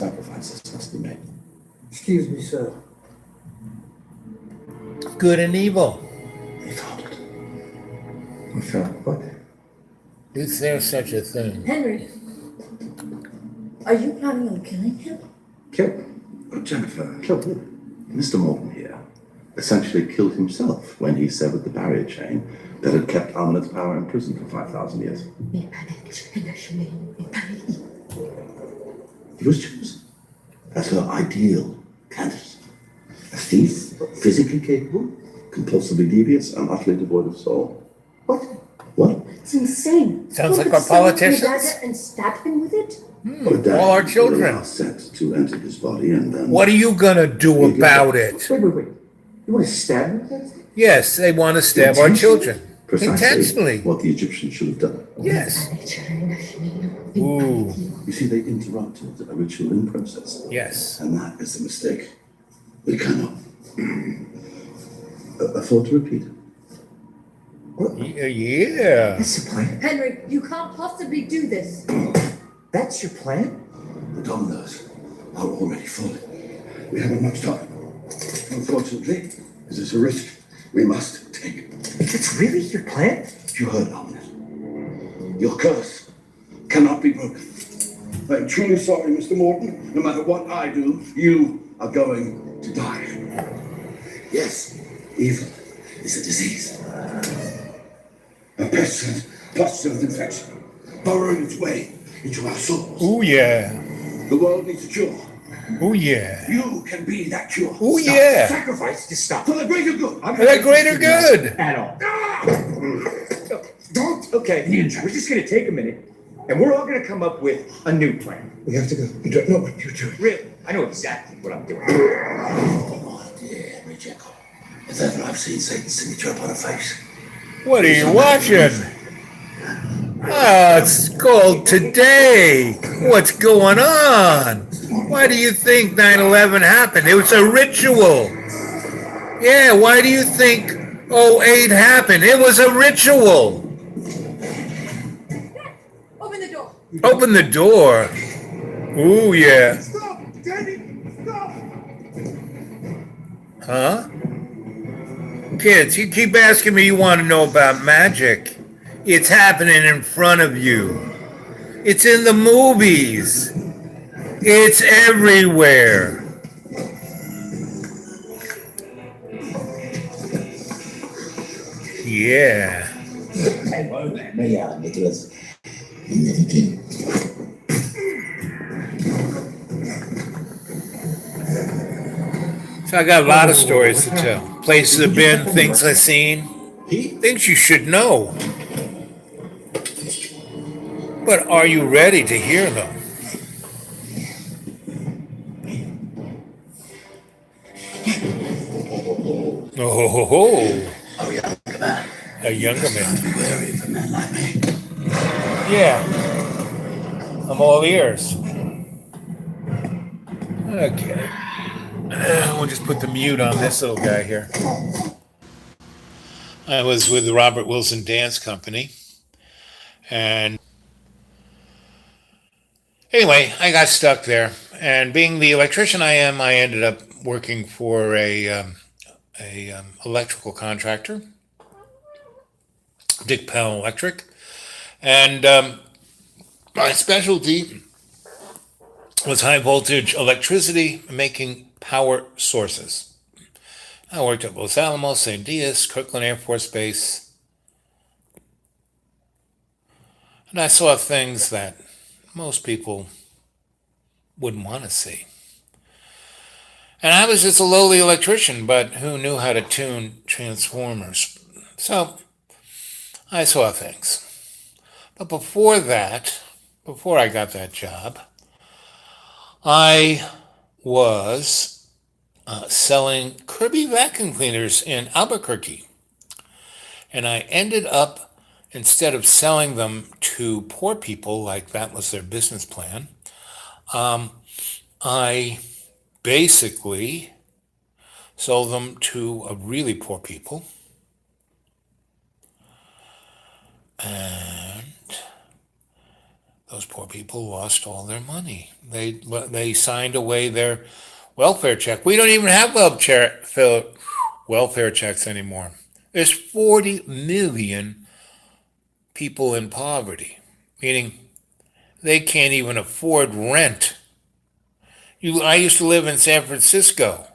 sacrifices must be made. Excuse me, sir. Good and evil. They found it. We found what? Is there such a thing? Henry, are you planning on killing him? Kill? Oh, Jennifer, kill who? Mr. Morton here essentially killed himself when he severed the barrier chain that had kept Almanet's power in prison for 5,000 years. He was chosen as her ideal candidate. A thief, physically capable, compulsively devious, and utterly devoid of soul. What? What? It's insane. Sounds like Who our could summon politicians. a dagger and stab him with it? All our children. Are set to enter his body and then. What are you gonna do about it? Wait. You want to stab me with that? Yes, they want to stab our children. Precisely Intentionally. what the Egyptians should have done. Yes. Ooh. You see, they interrupted a ritual in process. Yes. And that is a mistake. We cannot afford to repeat it. Yeah. That's the plan. Henry, you can't possibly do this. That's your plan? The dominoes are already falling. We haven't much time. Unfortunately, this is a risk we must take. That's really your plan? You heard, Almanet. Your curse cannot be broken. I am truly sorry, Mr. Morton. No matter what I do, you are going to die. Yes, evil is a disease. A pestilent infection, burrowing its way into our souls. Ooh yeah. The world needs a cure. Ooh yeah. You can be that cure. Ooh yeah. Sacrifice to stop. For the greater good. For the greater good. At all. Don't. Okay, we're just gonna take a minute, and we're all gonna come up with a new plan. We have to go. You don't know what you're doing. Really, I know exactly what I'm doing. Oh, dear Henry Jekyll. If ever I've seen Satan's signature upon a face. What are you watching? Ah, it's called Today. What's going on? Why do you think 9/11 happened? It was a ritual. Yeah, why do you think 08 happened? It was a ritual. Open the door. Open the door. Ooh, yeah. Stop! Danny! Stop! Huh? Kids, you keep asking me you want to know about magic. It's happening in front of you. It's in the movies. It's everywhere. Yeah. So I got a lot of stories to tell. Places I've been, things I've seen, things you should know. But are you ready to hear them? Oh, ho, ho. Oh, yeah, come on. A younger man. Be wary of a man like me. Yeah. I'm all ears. Okay. We'll just put the mute on this little guy here. I was with the Robert Wilson Dance Company. And anyway, I got stuck there. And being the electrician I am, I ended up working for a electrical contractor, Dick Pell Electric. And my specialty was high voltage electricity making power sources. I worked at Los Alamos, St. Dias, Kirkland Air Force Base. And I saw things that most people wouldn't want to see. And I was just a lowly electrician, but who knew how to tune transformers. So I saw things. But before I got that job, I was selling Kirby vacuum cleaners in Albuquerque. And I ended up, instead of selling them to poor people, like that was their business plan, I basically sold them to a really poor people. And those poor people lost all their money. They signed away their welfare check. We don't even have welfare checks anymore. There's 40 million people in poverty, meaning they can't even afford rent. I used to live in San Francisco.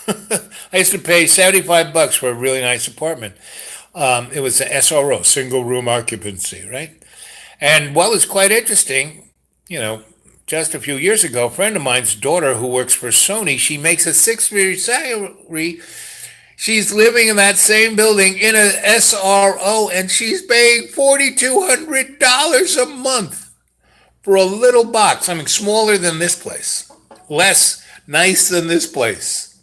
I used to pay $75 for a really nice apartment. It was an SRO, single room occupancy, right? And while it's quite interesting, you know, just a few years ago, a friend of mine's daughter who works for Sony, she makes a six-figure salary. She's living in that same building in a SRO, and she's paying $4,200 a month for a little box. I mean, smaller than this place, less nice than this place.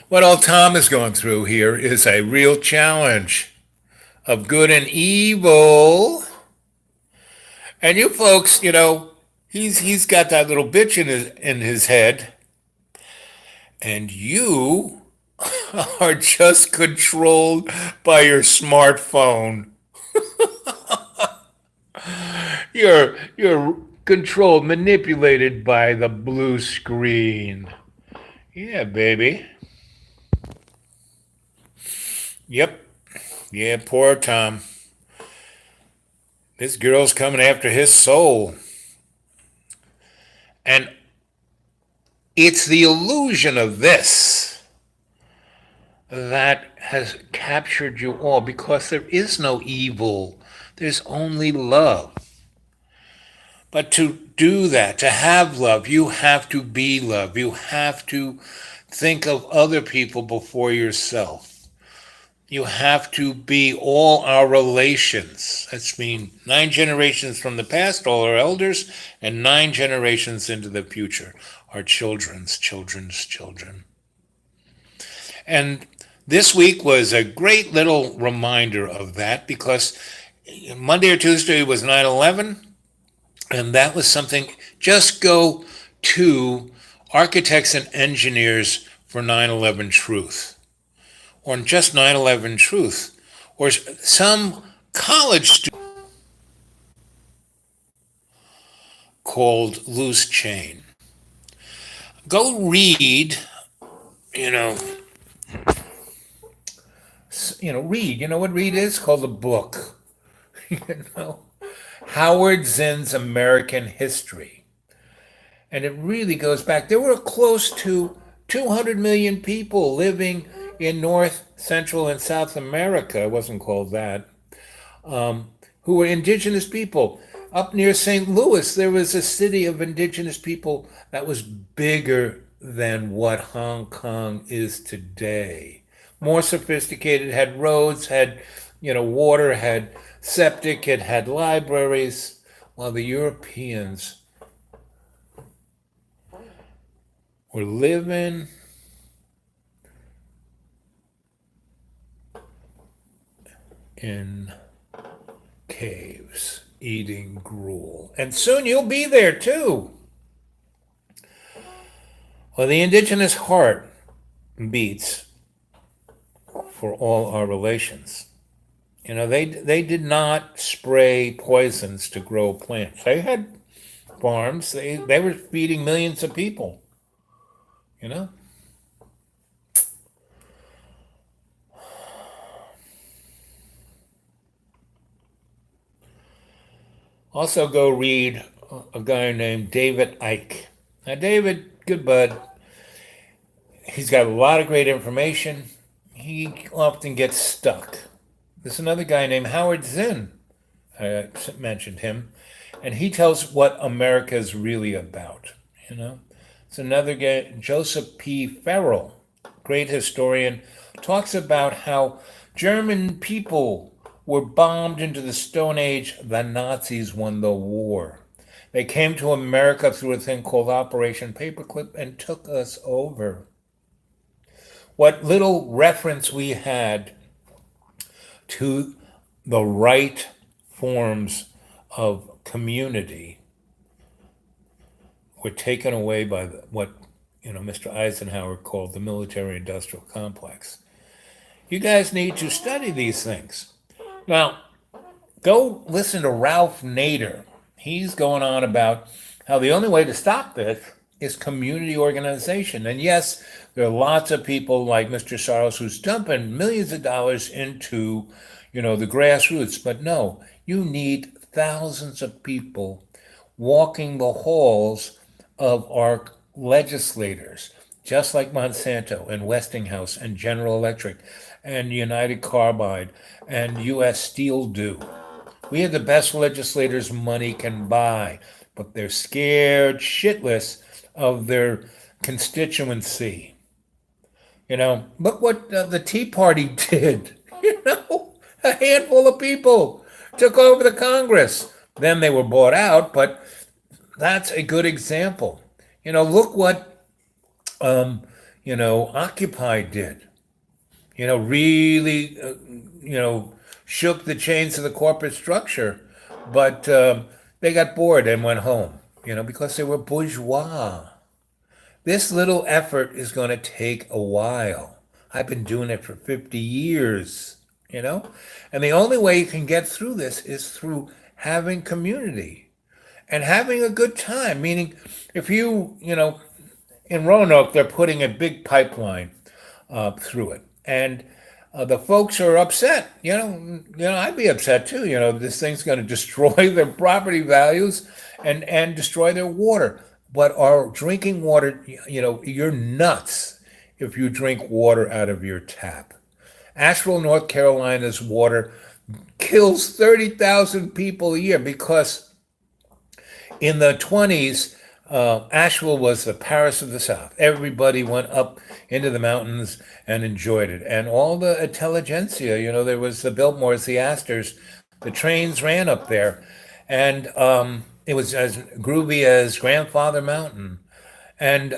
What old Tom is going through here is a real challenge of good and evil. And you folks, you know, he's got that little bitch in his head, and you are just controlled by your smartphone. You're controlled, manipulated by the blue screen. Yeah, baby. Yep. Yeah, poor Tom. This girl's coming after his soul. And it's the illusion of this that has captured you all, because there is no evil. There's only love. But to do that, to have love, you have to be love. You have to think of other people before yourself. You have to be all our relations. That's mean 9 generations from the past, all our elders, and 9 generations into the future, our children's children's children. And this week was a great little reminder of that, because Monday or Tuesday was 9/11, and that was something. Just go to Architects and Engineers for 9/11 Truth, or just 9/11 Truth, or some college student called Loose Chain. Go read, read. You know what read is? Called a book. Howard Zinn's American History. And it really goes back. There were close to 200 million people living in North, Central, and South America. It wasn't called that. Who were indigenous people. Up near St. Louis, there was a city of indigenous people that was bigger than what Hong Kong is today. More sophisticated, had roads, had, water, had septic, it had libraries, while the Europeans were living in caves, eating gruel. And soon you'll be there too. Well, the indigenous heart beats for all our relations. They did not spray poisons to grow plants. They had farms. They were feeding millions of people. Also go read a guy named David Icke. Now, David, good bud. He's got a lot of great information. He often gets stuck. There's another guy named Howard Zinn. I mentioned him. And he tells what America is really about. It's another guy, Joseph P. Farrell, great historian, talks about how German people were bombed into the Stone Age. The Nazis won the war. They came to America through a thing called Operation Paperclip and took us over. What little reference we had to the right forms of community were taken away by what Mr. Eisenhower called the military-industrial complex. You guys need to study these things. Now, Go listen to Ralph Nader. He's going on about how the only way to stop this is community organization. And yes, there are lots of people like Mr. Soros who's dumping millions of dollars into, the grassroots. But no, you need thousands of people walking the halls of our legislators, just like Monsanto and Westinghouse and General Electric and United Carbide and U.S. Steel do. We have the best legislators money can buy, but they're scared shitless of their constituency. Look what the Tea Party did. A handful of people took over the Congress. Then they were bought out, but that's a good example. Look what Occupy did. Really, shook the chains of the corporate structure, but they got bored and went home, because they were bourgeois. This little effort is going to take a while. I've been doing it for 50 years, and the only way you can get through this is through having community and having a good time. Meaning, if in Roanoke, they're putting a big pipeline through it. And the folks are upset. I'd be upset too. This thing's going to destroy their property values and destroy their water. But our drinking water, you're nuts if you drink water out of your tap. Asheville, North Carolina's water kills 30,000 people a year because in the 20s, Asheville was the Paris of the South. Everybody went up into the mountains and enjoyed it. And all the intelligentsia, there was the Biltmores, the Astors, the trains ran up there. And it was as groovy as Grandfather Mountain. And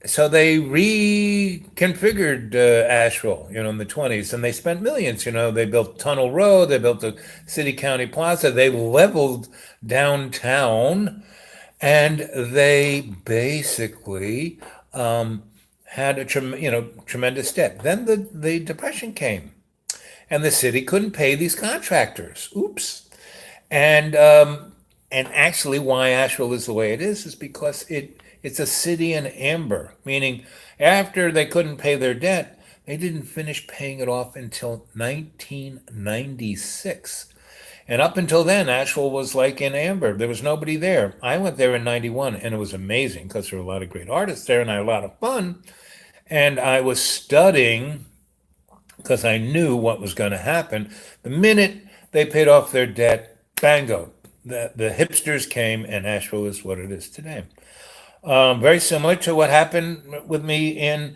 so they reconfigured Asheville, in the 20s, and they spent millions. They built Tunnel Road, they built the City County Plaza, they leveled downtown, and they basically had a tremendous debt. Then the Depression came, and the city couldn't pay these contractors. Oops. And actually, why Asheville is the way it is because it's a city in amber, meaning after they couldn't pay their debt, they didn't finish paying it off until 1996. And up until then, Asheville was like in amber. There was nobody there. I went there in 91, and it was amazing because there were a lot of great artists there, and I had a lot of fun. And I was studying because I knew what was going to happen. The minute they paid off their debt, bango, the hipsters came, and Asheville is what it is today. Very similar to what happened with me in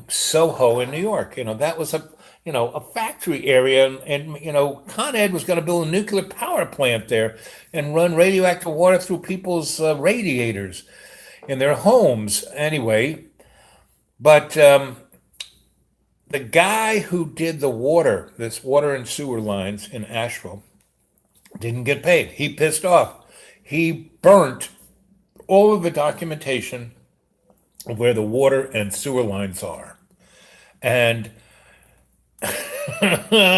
Soho in New York. That was a factory area, and Con Ed was going to build a nuclear power plant there and run radioactive water through people's radiators in their homes. Anyway, but the guy who did this water and sewer lines in Asheville, didn't get paid. He pissed off. He burnt all of the documentation of where the water and sewer lines are. And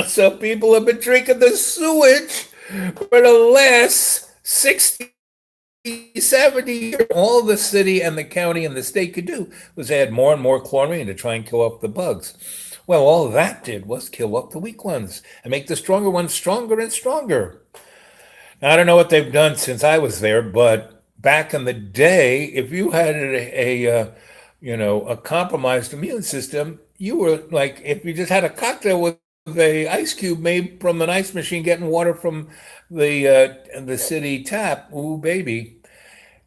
so people have been drinking the sewage for the last 60, 70 years. All the city and the county and the state could do was add more and more chlorine to try and kill off the bugs. Well, all that did was kill off the weak ones and make the stronger ones stronger and stronger. Now, I don't know what they've done since I was there, but back in the day, if you had a compromised immune system, you were like, if you just had a cocktail with a ice cube made from an ice machine, getting water from the city tap. Ooh, baby.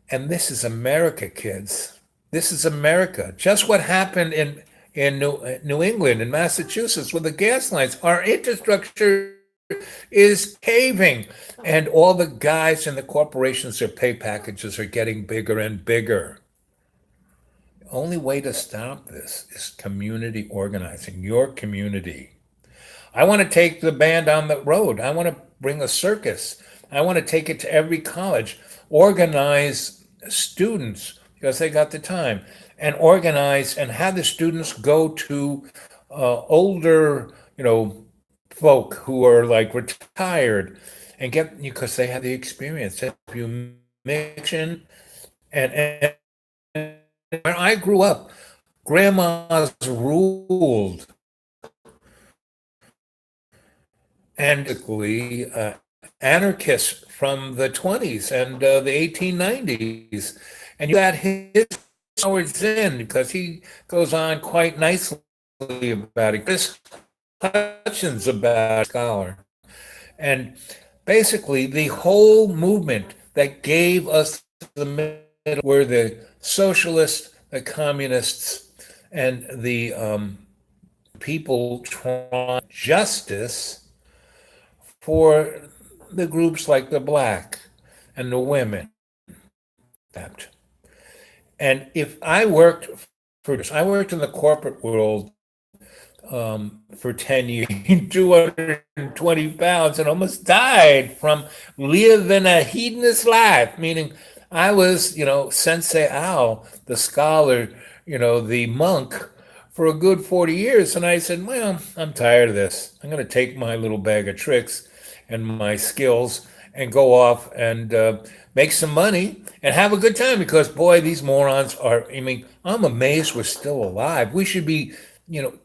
And this is America, kids. This is America. Just what happened in New England and Massachusetts with the gas lines. Our infrastructure is caving, and all the guys in the corporations, their pay packages are getting bigger and bigger. The only way to stop this is community organizing, your community. I want to take the band on the road. I want to bring a circus. I want to take it to every college, organize students because they got the time, and organize and have the students go to older, folk who are like retired and get because they have the experience. They have you mission and when I grew up, grandmas ruled and anarchists from the 20s and the 1890s. And you got his Howard Zinn because he goes on quite nicely about it. Chris Hutchins about scholar. And basically, the whole movement that gave us the middle were the socialists, the communists, and the people trying justice for the groups like the black and the women. That. And if I worked for this, I worked in the corporate world for 10 years, 220 pounds, and almost died from living a hedonist life, meaning I was, Sensei Al, the scholar, the monk, for a good 40 years. And I said, well, I'm tired of this. I'm going to take my little bag of tricks and my skills and go off and make some money and have a good time because, boy, these morons I'm amazed we're still alive. We should be,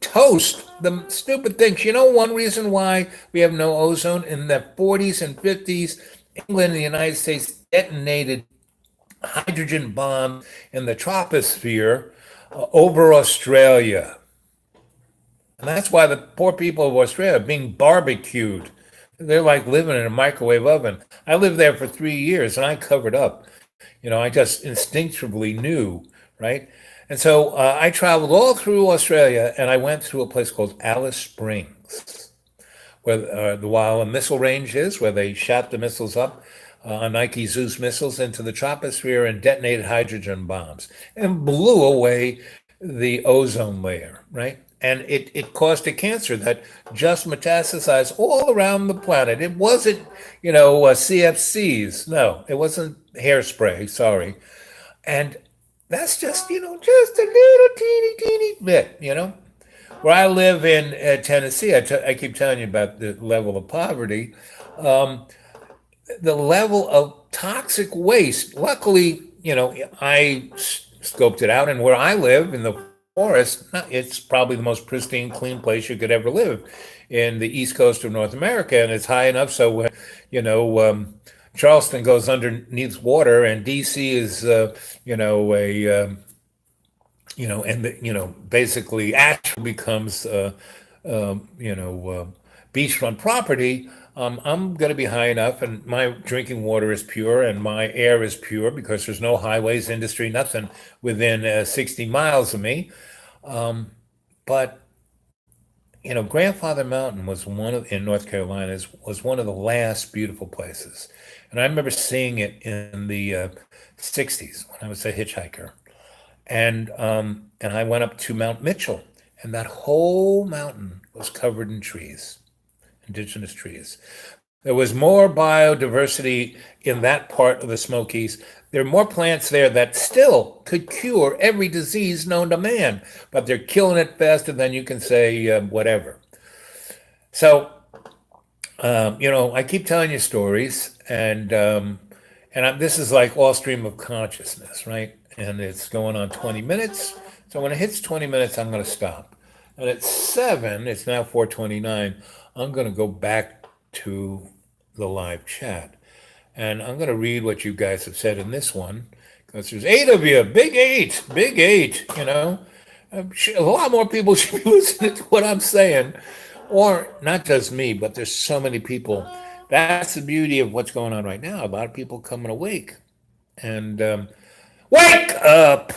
toast the stupid things. One reason why we have no ozone in the 40s and 50s, England and the United States detonated hydrogen bomb in the troposphere over Australia. And that's why the poor people of Australia are being barbecued. They're like living in a microwave oven. I lived there for 3 years and I covered up. I just instinctively knew, right? And so I traveled all through Australia and I went through a place called Alice Springs, where the Wylam missile range is, where they shot the missiles up on Nike Zeus missiles into the troposphere and detonated hydrogen bombs and blew away the ozone layer, right? And it caused a cancer that just metastasized all around the planet. It wasn't, CFCs. No, it wasn't hairspray. Sorry. And that's just, just a little teeny bit, Where I live in Tennessee, I keep telling you about the level of poverty. The level of toxic waste, luckily, I scoped it out. And where I live in the forest, it's probably the most pristine, clean place you could ever live in the east coast of North America. And it's high enough so when, Charleston goes underneath water and DC is, basically Asheville becomes, beachfront property. I'm going to be high enough, and my drinking water is pure, and my air is pure because there's no highways, industry, nothing within 60 miles of me. But Grandfather Mountain was in North Carolina was one of the last beautiful places, and I remember seeing it in the '60s when I was a hitchhiker, and I went up to Mount Mitchell, and that whole mountain was covered in trees. Indigenous trees. There was more biodiversity in that part of the Smokies. There are more plants there that still could cure every disease known to man, but they're killing it faster than you can say whatever. So, I keep telling you stories, and this is like all stream of consciousness, right? And it's going on 20 minutes. So when it hits 20 minutes, I'm going to stop. And at 7, it's now 4:29. I'm going to go back to the live chat and I'm going to read what you guys have said in this one because there's 8 of you, big eight, a lot more people should be listening to what I'm saying, or not just me, but there's so many people. That's the beauty of what's going on right now. A lot of people coming awake and wake up.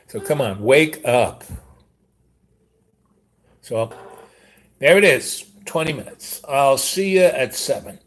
So come on, wake up. So there it is, 20 minutes. I'll see you at 7.